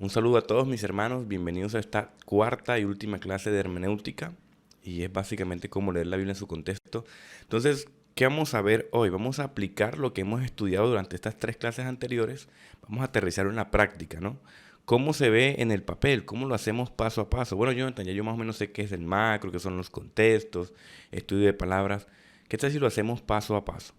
Un saludo a todos mis hermanos, bienvenidos a esta cuarta y última clase de hermenéutica y es básicamente cómo leer la Biblia en su contexto. Entonces, ¿qué vamos a ver hoy? Vamos a aplicar lo que hemos estudiado durante estas tres clases anteriores, vamos a aterrizarlo en la práctica, ¿no? ¿Cómo se ve en el papel? ¿Cómo lo hacemos paso a paso? Bueno, yo más o menos sé qué es el macro, qué son los contextos, estudio de palabras. ¿Qué tal si lo hacemos paso a paso?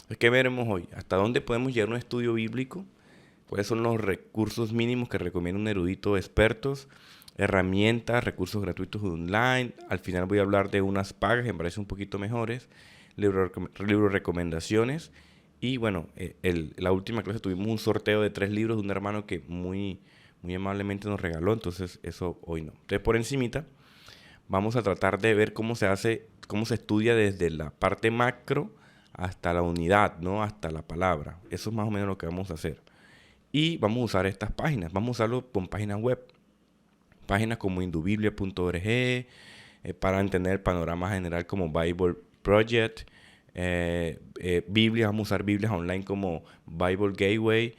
Pues, ¿qué veremos hoy? ¿Hasta dónde podemos llegar a un estudio bíblico? ¿Cuáles son los recursos mínimos que recomienda un erudito expertos? Herramientas, recursos gratuitos online. Al final voy a hablar de unas pagas que me parecen un poquito mejores. Libro recomendaciones. Y bueno, la última clase tuvimos un sorteo de 3 libros de un hermano que muy amablemente nos regaló. Entonces eso hoy no. Entonces por encimita vamos a tratar de ver cómo se hace, cómo se estudia desde la parte macro hasta la unidad, ¿no? Hasta la palabra. Eso es más o menos lo que vamos a hacer. Y vamos a usar estas páginas. Vamos a usarlo con páginas web. Páginas como indubiblia.org para entender el panorama general como Bible Project. Vamos a usar Biblias online como Bible Gateway.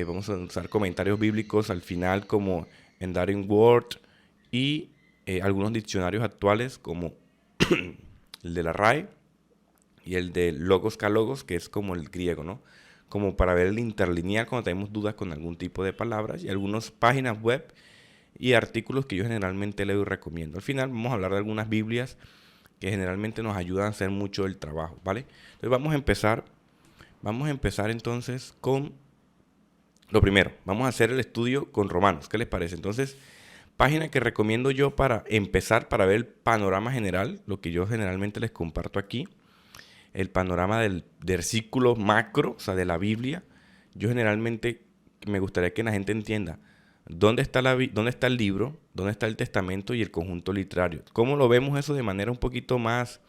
Vamos a usar comentarios bíblicos al final como Enduring Word. Y algunos diccionarios actuales como el de la RAE y el de Logos Kalogos, que es como el griego, ¿no? Como para ver el interlineal cuando tenemos dudas con algún tipo de palabras, y algunas páginas web y artículos que yo generalmente leo y recomiendo. Al final vamos a hablar de algunas Biblias que generalmente nos ayudan a hacer mucho el trabajo, ¿vale? Entonces vamos a empezar entonces con lo primero. Vamos a hacer el estudio con Romanos, ¿qué les parece? Entonces, página que recomiendo yo para empezar, para ver el panorama general, lo que yo generalmente les comparto aquí, el panorama del versículo macro, o sea, de la Biblia. Yo generalmente me gustaría que la gente entienda dónde está dónde está el libro, dónde está el testamento y el conjunto literario. ¿Cómo lo vemos eso de manera un poquito más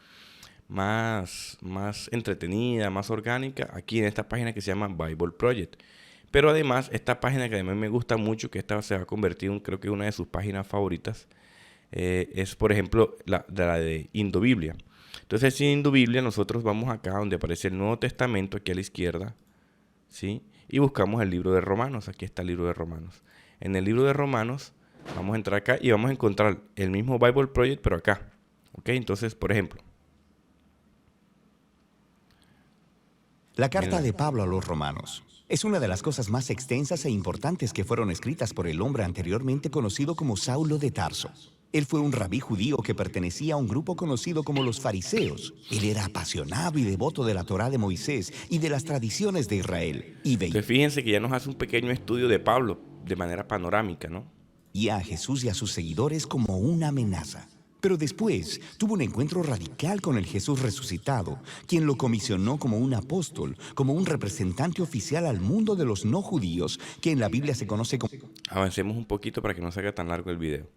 entretenida, más orgánica? Aquí en esta página que se llama Bible Project. Pero además, esta página que además me gusta mucho, que esta se va a convertir en, creo que una de sus páginas favoritas, es por ejemplo la de Indobiblia. Entonces, en Indubiblia nosotros vamos acá donde aparece el Nuevo Testamento, aquí a la izquierda, ¿sí? Y buscamos el libro de Romanos, aquí está el libro de Romanos. En el libro de Romanos vamos a entrar acá y vamos a encontrar el mismo Bible Project, pero acá, ¿ok? Entonces, por ejemplo, La en carta la... de Pablo a los romanos es una de las cosas más extensas e importantes que fueron escritas por el hombre anteriormente conocido como Saulo de Tarso. Él fue un rabí judío que pertenecía a un grupo conocido como los fariseos. Él era apasionado y devoto de la Torá de Moisés y de las tradiciones de Israel, y Entonces, fíjense que ya nos hace un pequeño estudio de Pablo de manera panorámica, ¿no? veía a Jesús y a sus seguidores como una amenaza. Pero después tuvo un encuentro radical con el Jesús resucitado, quien lo comisionó como un apóstol, como un representante oficial al mundo de los no judíos, que en la Biblia se conoce como Avancemos un poquito para que no se haga tan largo el video.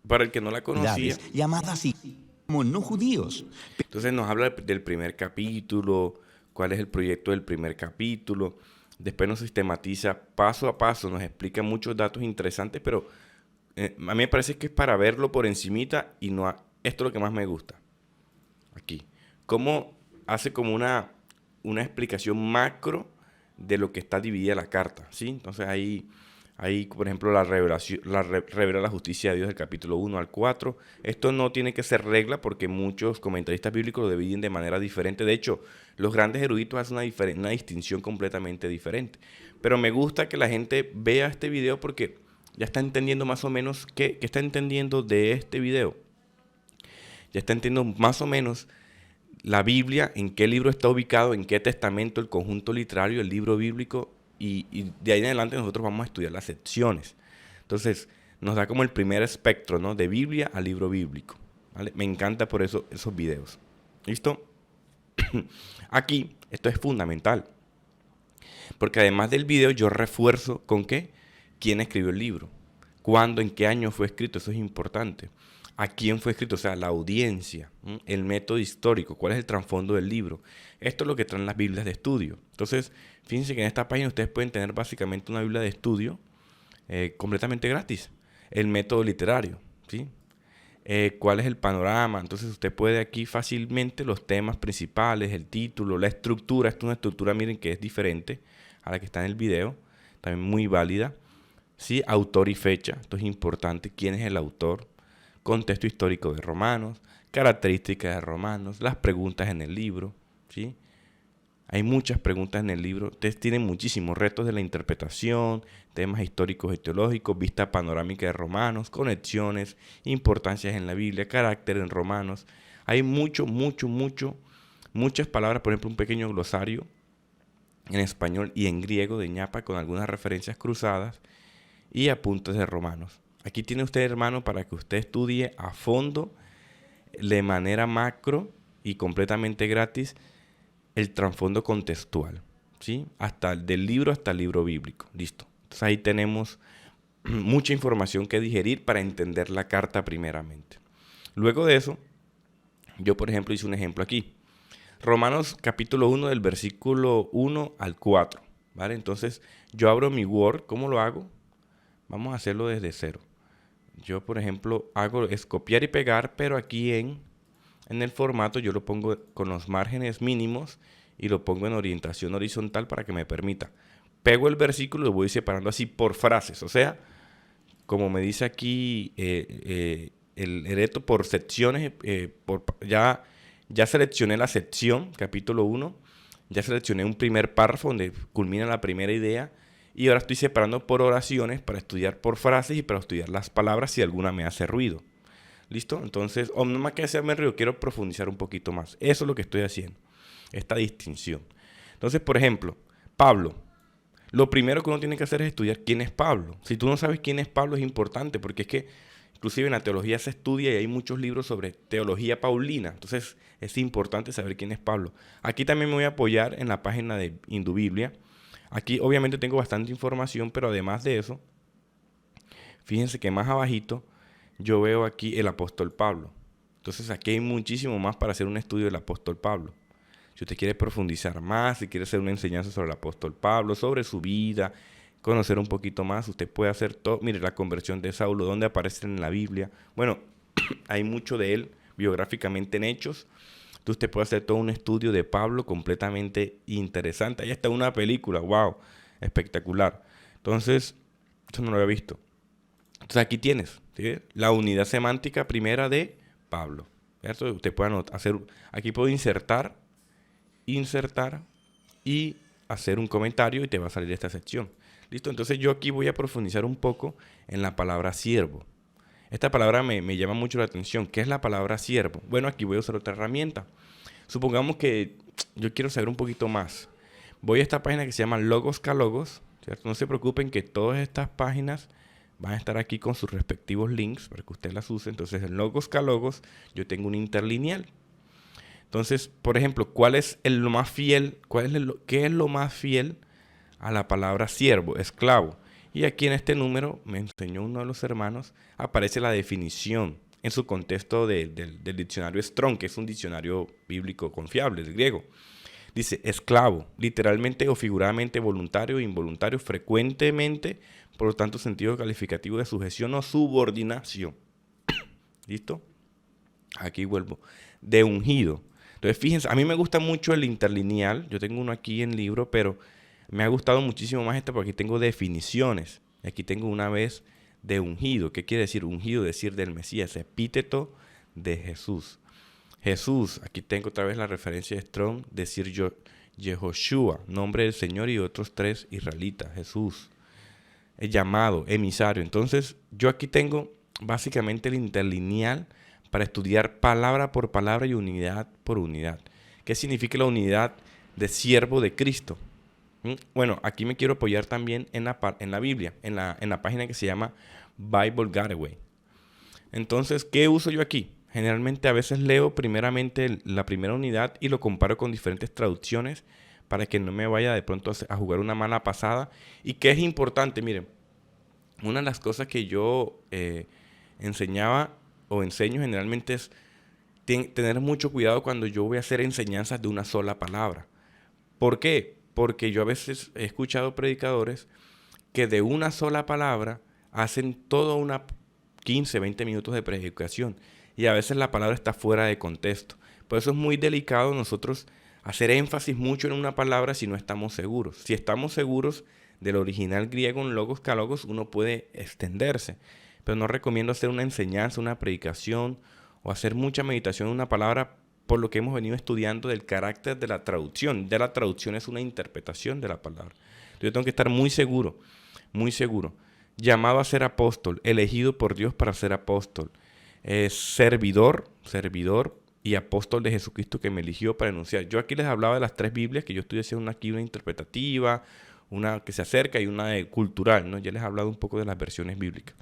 Para el que no la conocía, comunidades llamadas así como no judíos. entonces nos habla del primer capítulo, cuál es el proyecto del primer capítulo. Después nos sistematiza paso a paso, nos explica muchos datos interesantes, pero a mí me parece que es para verlo por encimita y no esto es lo que más me gusta. Aquí. Cómo hace como una explicación macro de lo que está dividida la carta, ¿sí? Entonces ahí por ejemplo, la revelación, revela la justicia de Dios del capítulo 1 al 4. Esto no tiene que ser regla porque muchos comentaristas bíblicos lo dividen de manera diferente. De hecho, los grandes eruditos hacen una distinción completamente diferente. Pero me gusta que la gente vea este video porque ya está entendiendo más o menos qué está entendiendo de este video. Ya está entendiendo más o menos la Biblia, en qué libro está ubicado, en qué testamento, el conjunto literario, el libro bíblico, y de ahí en adelante nosotros vamos a estudiar las secciones. Entonces, nos da como el primer espectro, ¿no? De Biblia a libro bíblico, ¿vale? Me encanta por eso esos videos. ¿Listo? Aquí, esto es fundamental, porque además del video yo refuerzo con qué, quién escribió el libro, cuándo, en qué año fue escrito, eso es importante. A quién fue escrito, o sea, la audiencia, el método histórico, cuál es el trasfondo del libro. Esto es lo que traen las Biblias de estudio. Entonces, fíjense que en esta página ustedes pueden tener básicamente una Biblia de estudio completamente gratis. El método literario, ¿sí? Cuál es el panorama. Entonces usted puede aquí fácilmente los temas principales, el título, la estructura. Esta es una estructura, miren, que es diferente a la que está en el video. también muy válida. ¿Sí? Autor y fecha, esto es importante. ¿Quién es el autor? Contexto histórico de Romanos, características de Romanos, las preguntas en el libro. ¿Sí? Hay muchas preguntas en el libro. Ustedes tienen muchísimos retos de la interpretación, temas históricos y teológicos, vista panorámica de Romanos, conexiones, importancias en la Biblia, carácter en Romanos. Hay muchas palabras, por ejemplo, un pequeño glosario en español y en griego de ñapa con algunas referencias cruzadas y apuntes de Romanos. Aquí tiene usted, hermano, para que usted estudie a fondo, de manera macro y completamente gratis, el trasfondo contextual, ¿sí? Del libro hasta el libro bíblico. Listo. Entonces ahí tenemos mucha información que digerir para entender la carta primeramente. Luego de eso, yo por ejemplo hice un ejemplo aquí. Romanos capítulo 1 del versículo 1 al 4, ¿vale? Entonces yo abro mi Word. ¿Cómo lo hago? Vamos a hacerlo desde cero. Yo por ejemplo hago es copiar y pegar, pero aquí en el formato yo lo pongo con los márgenes mínimos y lo pongo en orientación horizontal para que me permita. Pego el versículo y lo voy separando así por frases. O sea, como me dice aquí el Ereto, por secciones. Ya seleccioné la sección, capítulo 1. Ya seleccioné un primer párrafo donde culmina la primera idea. Y ahora estoy separando por oraciones para estudiar por frases y para estudiar las palabras si alguna me hace ruido. ¿Listo? Entonces, no más que hacerme ruido, quiero profundizar un poquito más. Eso es lo que estoy haciendo, esta distinción. Entonces, por ejemplo, Pablo. Lo primero que uno tiene que hacer es estudiar quién es Pablo. Si tú no sabes quién es Pablo es importante porque es que inclusive en la teología se estudia y hay muchos libros sobre teología paulina. Entonces, es importante saber quién es Pablo. Aquí también me voy a apoyar en la página de Indubiblia. Aquí obviamente tengo bastante información, pero además de eso, fíjense que más abajito yo veo aquí el apóstol Pablo. Entonces aquí hay muchísimo más para hacer un estudio del apóstol Pablo. Si usted quiere profundizar más, si quiere hacer una enseñanza sobre el apóstol Pablo, sobre su vida, conocer un poquito más, usted puede hacer todo. Mire, la conversión de Saulo, ¿dónde aparece en la Biblia? Bueno, hay mucho de él biográficamente en Hechos. Entonces usted puede hacer todo un estudio de Pablo completamente interesante. Ahí está una película, wow, espectacular. Entonces, eso no lo había visto. Entonces aquí tienes, ¿sí? La unidad semántica primera de Pablo. ¿Cierto? Usted puede hacer, aquí puedo insertar y hacer un comentario y te va a salir esta sección. ¿Listo? Entonces yo aquí voy a profundizar un poco en la palabra siervo. Esta palabra me llama mucho la atención. ¿Qué es la palabra siervo? Bueno, aquí voy a usar otra herramienta. Supongamos que yo quiero saber un poquito más. Voy a esta página que se llama Logos Calogos, ¿cierto? No se preocupen que todas estas páginas van a estar aquí con sus respectivos links para que usted las use. Entonces, en Logos Calogos yo tengo un interlineal. Entonces, por ejemplo, ¿cuál es lo más fiel? ¿Qué es lo más fiel a la palabra siervo, esclavo? Y aquí en este número, me enseñó uno de los hermanos, aparece la definición en su contexto del diccionario Strong, que es un diccionario bíblico confiable, del griego. Dice, esclavo, literalmente o figuradamente voluntario e involuntario, frecuentemente, por lo tanto, sentido calificativo de sujeción o subordinación. ¿Listo? Aquí vuelvo. De ungido. Entonces, fíjense, a mí me gusta mucho el interlineal. Yo tengo uno aquí en libro, pero me ha gustado muchísimo más este porque aquí tengo definiciones. Aquí tengo una vez de ungido. ¿Qué quiere decir ungido? Decir del Mesías, epíteto de Jesús. Jesús, aquí tengo otra vez la referencia de Strong, decir Yehoshua, nombre del Señor y otros 3 israelitas, Jesús. El llamado, emisario. Entonces, yo aquí tengo básicamente el interlineal para estudiar palabra por palabra y unidad por unidad. ¿Qué significa la unidad de siervo de Cristo? Bueno, aquí me quiero apoyar también en la Biblia, en la página que se llama Bible Gateway. Entonces, ¿qué uso yo aquí? Generalmente a veces leo primeramente la primera unidad y lo comparo con diferentes traducciones para que no me vaya de pronto a jugar una mala pasada. Y que es importante, miren, una de las cosas que yo enseñaba o enseño generalmente es tener mucho cuidado cuando yo voy a hacer enseñanzas de una sola palabra. ¿Por qué? Porque yo a veces he escuchado predicadores que de una sola palabra hacen toda una 15, 20 minutos de predicación y a veces la palabra está fuera de contexto. Por eso es muy delicado nosotros hacer énfasis mucho en una palabra si no estamos seguros. Si estamos seguros del original griego, un logos que logos, uno puede extenderse. Pero no recomiendo hacer una enseñanza, una predicación o hacer mucha meditación en una palabra por lo que hemos venido estudiando del carácter de la traducción. Ya la traducción es una interpretación de la palabra. Entonces yo tengo que estar muy seguro, muy seguro. Llamado a ser apóstol, elegido por Dios para ser apóstol. Servidor y apóstol de Jesucristo que me eligió para enunciar. Yo aquí les hablaba de las 3 Biblias, que yo estoy haciendo aquí una interpretativa, una que se acerca y una cultural, ¿no? Ya les he hablado un poco de las versiones bíblicas.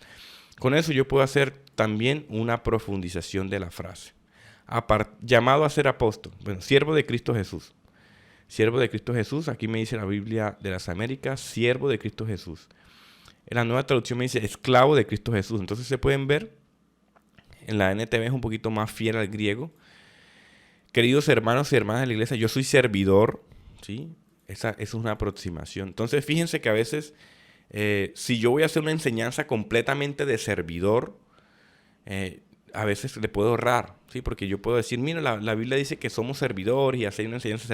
Con eso yo puedo hacer también una profundización de la frase. Llamado a ser apóstol, bueno, siervo de Cristo Jesús. Siervo de Cristo Jesús, aquí me dice la Biblia de las Américas, siervo de Cristo Jesús. En la nueva traducción me dice esclavo de Cristo Jesús. Entonces se pueden ver, en la NTV es un poquito más fiel al griego. Queridos hermanos y hermanas de la iglesia, yo soy servidor, ¿sí? Esa es una aproximación. Entonces fíjense que a veces, si yo voy a hacer una enseñanza completamente de servidor, a veces le puedo ahorrar, ¿sí? Porque yo puedo decir, mira, la Biblia dice que somos servidores y hacer una enseñanza de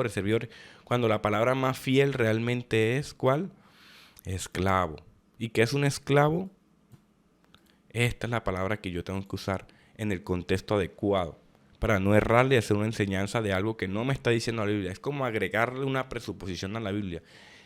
servidores, cuando la palabra más fiel realmente es, ¿cuál? Esclavo. ¿Y qué es un esclavo? Esta es la palabra que yo tengo que usar en el contexto adecuado, para no errarle y hacer una enseñanza de algo que no me está diciendo la Biblia. Es como agregarle una presuposición a la Biblia.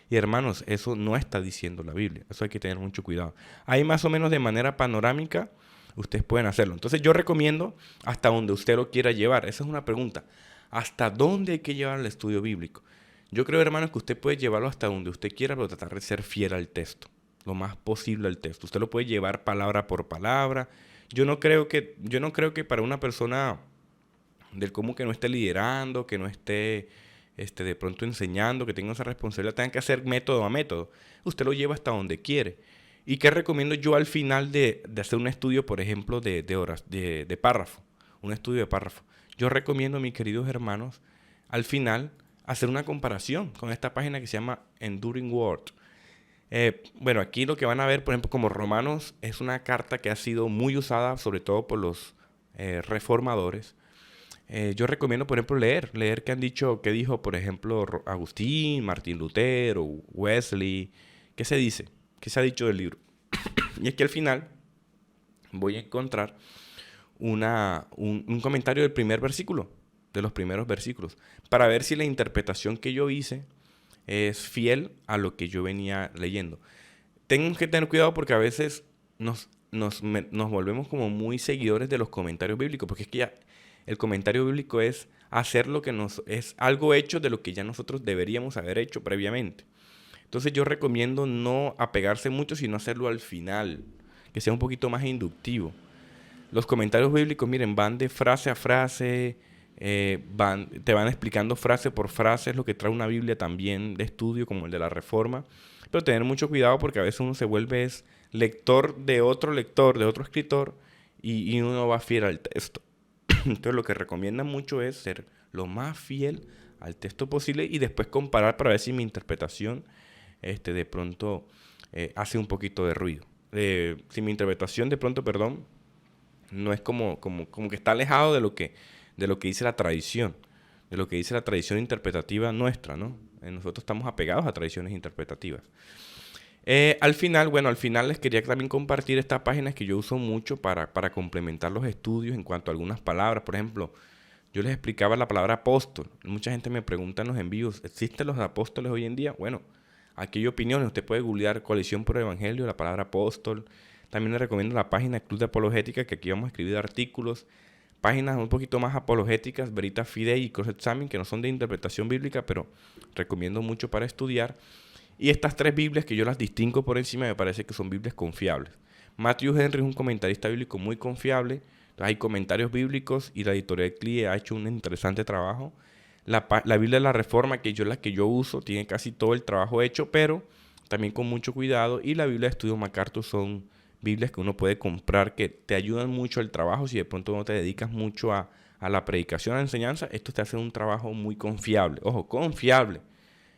Y hermanos, eso no está diciendo la Biblia. Eso hay que tener mucho cuidado. Ahí más o menos de manera panorámica, ustedes pueden hacerlo. Entonces yo recomiendo hasta donde usted lo quiera llevar. Esa es una pregunta. ¿Hasta dónde hay que llevar el estudio bíblico? Yo creo, hermanos, que usted puede llevarlo hasta donde usted quiera, pero tratar de ser fiel al texto, lo más posible al texto. Usted lo puede llevar palabra por palabra. Yo no creo que para una persona del común que no esté liderando, que no esté de pronto enseñando, que tenga esa responsabilidad, tenga que hacer método a método. Usted lo lleva hasta donde quiere. ¿Y qué recomiendo yo al final de hacer un estudio, por ejemplo, de párrafo? Un estudio de párrafo. Yo recomiendo, mis queridos hermanos, al final hacer una comparación con esta página que se llama Enduring Word. Bueno, aquí lo que van a ver, por ejemplo, como Romanos, es una carta que ha sido muy usada, sobre todo por los reformadores. Yo recomiendo, por ejemplo, leer qué dijo, por ejemplo, Agustín, Martín Lutero, Wesley. ¿Qué se dice? ¿Qué se ha dicho del libro? Y es que al final voy a encontrar un comentario del primer versículo, de los primeros versículos, para ver si la interpretación que yo hice es fiel a lo que yo venía leyendo. Tengo que tener cuidado porque a veces nos volvemos como muy seguidores de los comentarios bíblicos, porque es que ya el comentario bíblico es hacer lo que es algo hecho de lo que ya nosotros deberíamos haber hecho previamente. Entonces yo recomiendo no apegarse mucho, sino hacerlo al final, que sea un poquito más inductivo. Los comentarios bíblicos, miren, van de frase a frase, te van explicando frase por frase, es lo que trae una Biblia también de estudio, como el de la Reforma. Pero tener mucho cuidado porque a veces uno se vuelve lector, de otro escritor, y uno va fiel al texto. Entonces lo que recomiendan mucho es ser lo más fiel al texto posible y después comparar para ver si mi interpretación de pronto hace un poquito de ruido. Si mi interpretación de pronto, no es como que está alejado de lo que dice la tradición, de lo que dice la tradición interpretativa nuestra, ¿no? Nosotros estamos apegados a tradiciones interpretativas. Al final les quería también compartir estas páginas que yo uso mucho para complementar los estudios en cuanto a algunas palabras. Por ejemplo, yo les explicaba la palabra apóstol. Mucha gente me pregunta en los envíos, ¿existen los apóstoles hoy en día? Bueno, aquí hay opiniones. Usted puede googlear Coalición por el Evangelio, la palabra apóstol. También les recomiendo la página Club de Apologética, que aquí vamos a escribir artículos. Páginas un poquito más apologéticas, Veritas Fidei y Cross Examine, que no son de interpretación bíblica, pero recomiendo mucho para estudiar. Y estas 3 Biblias que yo las distingo por encima, me parece que son Biblias confiables. Matthew Henry es un comentarista bíblico muy confiable. Hay comentarios bíblicos y la editorial CLIE ha hecho un interesante trabajo. La Biblia de la Reforma, que la que yo uso, tiene casi todo el trabajo hecho, pero también con mucho cuidado. Y la Biblia de Estudio MacArthur son Biblias que uno puede comprar que te ayudan mucho al trabajo. Si de pronto no te dedicas mucho a la predicación, a la enseñanza, esto te hace un trabajo muy confiable. Ojo, confiable,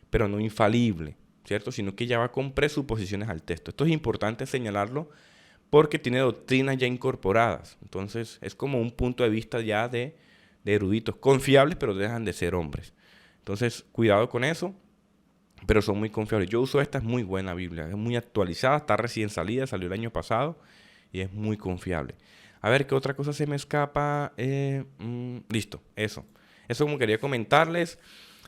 pero no infalible, ¿cierto? Sino que ya va con presuposiciones al texto. Esto es importante señalarlo porque tiene doctrinas ya incorporadas. Entonces es como un punto de vista ya de eruditos confiables, pero dejan de ser hombres. Entonces cuidado con eso. pero son muy confiables. Yo uso esta, es muy buena Biblia, es muy actualizada, está recién salida, salió el año pasado y es muy confiable. A ver, ¿qué otra cosa se me escapa? Listo, eso. Eso como quería comentarles.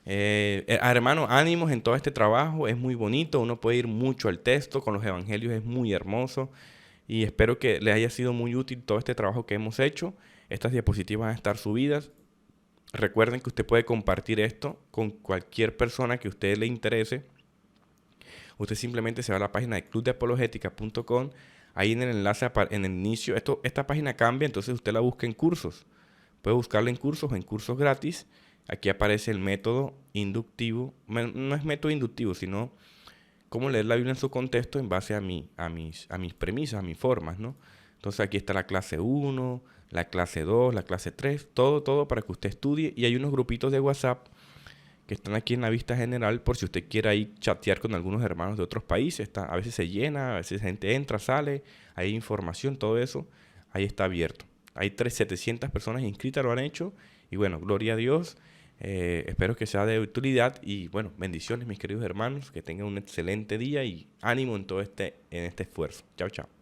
Hermano, ánimos en todo este trabajo, es muy bonito, uno puede ir mucho al texto, con los evangelios es muy hermoso y espero que les haya sido muy útil todo este trabajo que hemos hecho. Estas diapositivas van a estar subidas. Recuerden que usted puede compartir esto con cualquier persona que a usted le interese. Usted simplemente se va a la página de clubdeapologética.com. Ahí en el enlace, en el inicio, esta página cambia, entonces usted la busca en cursos. Puede buscarla en cursos o en cursos gratis. Aquí aparece el método inductivo. No es método inductivo, sino cómo leer la Biblia en su contexto en base a mis premisas, a mis formas, ¿no? Entonces aquí está la clase 1, la clase 2, la clase 3, todo para que usted estudie. Y hay unos grupitos de WhatsApp que están aquí en la vista general por si usted quiere ahí chatear con algunos hermanos de otros países. A veces se llena, a veces gente entra, sale, hay información, todo eso, ahí está abierto. Hay 700 personas inscritas, lo han hecho. Y bueno, gloria a Dios. Espero que sea de utilidad y bueno, bendiciones mis queridos hermanos, que tengan un excelente día y ánimo en todo en este esfuerzo. Chao, chao.